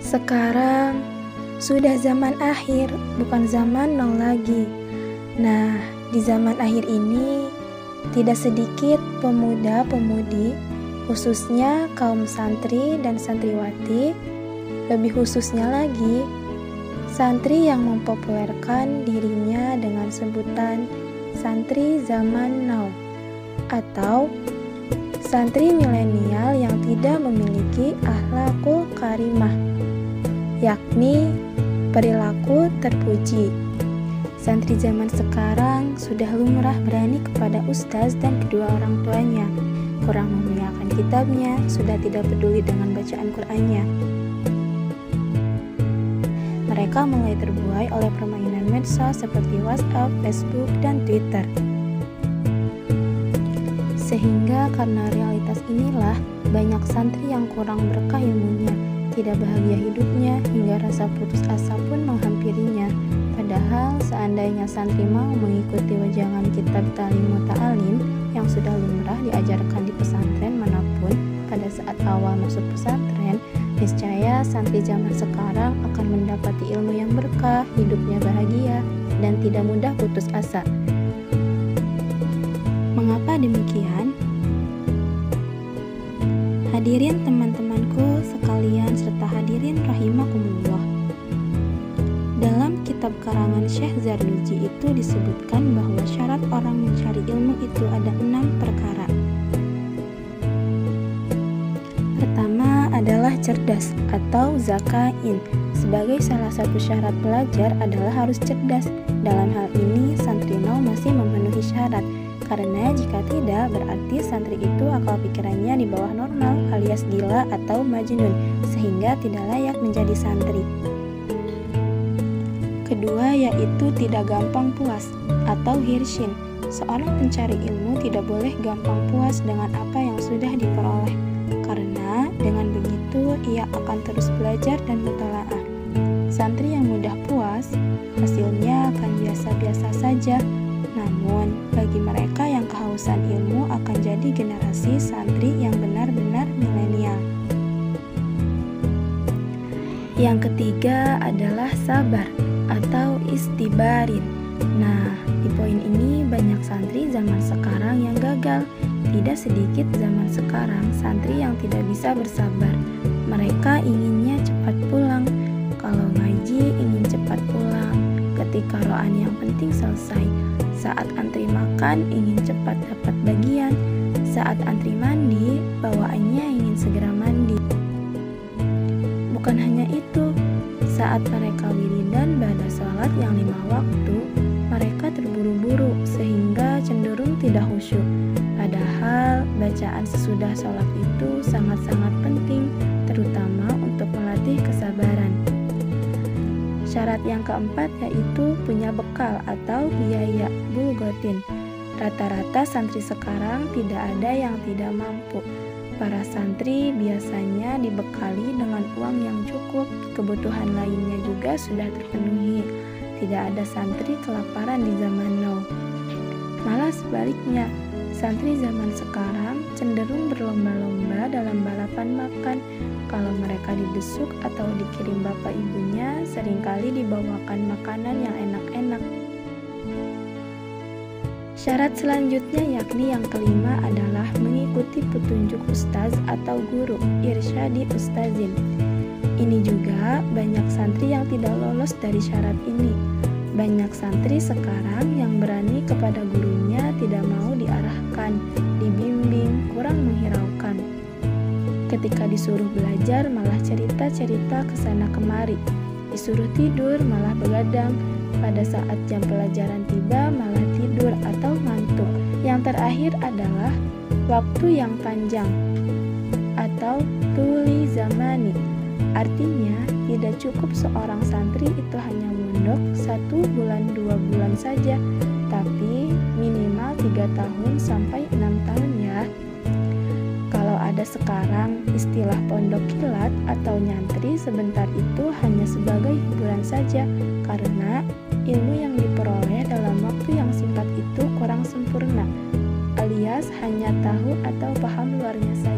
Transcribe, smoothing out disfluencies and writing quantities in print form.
Sekarang sudah zaman akhir, bukan zaman nol lagi. Nah, di zaman akhir ini tidak sedikit pemuda-pemudi, khususnya kaum santri dan santriwati, lebih khususnya lagi santri yang mempopulerkan dirinya dengan sebutan santri zaman now atau santri milenial yang tidak memiliki akhlakul karimah, yakni perilaku terpuji. Santri zaman sekarang sudah lumrah berani kepada ustaz dan kedua orang tuanya, kurang memuliakan kitabnya, sudah tidak peduli dengan bacaan Qur'annya. Mereka mulai terbuai oleh permainan medsos seperti WhatsApp, Facebook, dan Twitter. Sehingga karena realitas inilah banyak santri yang kurang berkah ilmunya, tidak bahagia hidupnya, hingga rasa putus asa pun menghampirinya. Padahal seandainya santri mau mengikuti wejangan kitab Ta'lim Muta'alim yang sudah lumrah diajarkan di pesantren manapun pada saat awal masuk pesantren, niscaya santri zaman sekarang akan mendapati ilmu yang berkah, hidupnya bahagia, dan tidak mudah putus asa. Mengapa demikian? Hadirin teman-temanku sekalian serta hadirin rahimakumullah. Dalam kitab karangan Syekh Zarnuji itu disebutkan bahwa syarat orang mencari ilmu itu ada 6 perkara. Pertama adalah cerdas atau zakain. Sebagai salah satu syarat belajar adalah harus cerdas. Dalam hal ini santri now masih memenuhi syarat. Karena jika tidak, berarti santri itu akal pikirannya di bawah normal alias gila atau majnun, sehingga tidak layak menjadi santri. Kedua yaitu tidak gampang puas atau hirshin. Seorang pencari ilmu tidak boleh gampang puas dengan apa yang sudah diperoleh, karena dengan begitu ia akan terus belajar dan mutalaah. Santri yang mudah puas, hasilnya akan biasa-biasa saja. Namun, bagi mereka yang kehausan ilmu akan jadi generasi santri yang benar-benar milenial. Yang ketiga adalah sabar atau istibarin. Nah, di poin ini banyak santri zaman sekarang yang gagal. Tidak sedikit zaman sekarang santri yang tidak bisa bersabar. Mereka inginnya cepat pulang. Kalau ngaji ingin cepat pulang. Ketika ro'an yang penting selesai. Saat antri makan ingin cepat dapat bagian. Saat antri mandi, bawaannya ingin segera mandi. Bukan hanya itu, saat mereka wiridan ba'da sholat yang 5 waktu, mereka terburu-buru sehingga cenderung tidak khusyuk. Padahal bacaan sesudah sholat itu sangat-sangat penting, terutama untuk melatih kesabaran. Syarat yang keempat yaitu punya bekal atau biaya bulgotin. Rata-rata santri sekarang tidak ada yang tidak mampu. Para santri biasanya dibekali dengan uang yang cukup, kebutuhan lainnya juga sudah terpenuhi. Tidak ada santri kelaparan di zaman now. Malah sebaliknya, santri zaman sekarang cenderung berlomba-lomba dalam balapan makan. Kalau mereka dibesuk atau dikirim bapak ibunya, seringkali dibawakan makanan yang enak-enak. Syarat selanjutnya yakni yang kelima adalah mengikuti petunjuk ustaz atau guru, irsyadi ustazin. Ini juga banyak santri yang tidak lolos dari syarat ini. Banyak santri sekarang yang berani kepada gurunya tidak mau diarahkan, dibimbing, kurang menghiraukan. Ketika disuruh belajar malah cerita-cerita kesana kemari. Disuruh tidur malah begadang. Pada saat jam pelajaran tiba malah tidur atau ngantuk. Yang terakhir adalah waktu yang panjang atau tuli zamani. Artinya tidak cukup seorang santri itu hanya mondok 1 bulan 2 bulan saja, tapi minimal 3 tahun sampai 6 tahun ya. Kalau ada sekarang istilah pondok kilat atau nyantri sebentar itu hanya sebagai hiburan saja, karena ilmu yang diperoleh dalam waktu yang singkat itu kurang sempurna, alias hanya tahu atau paham luarnya saja.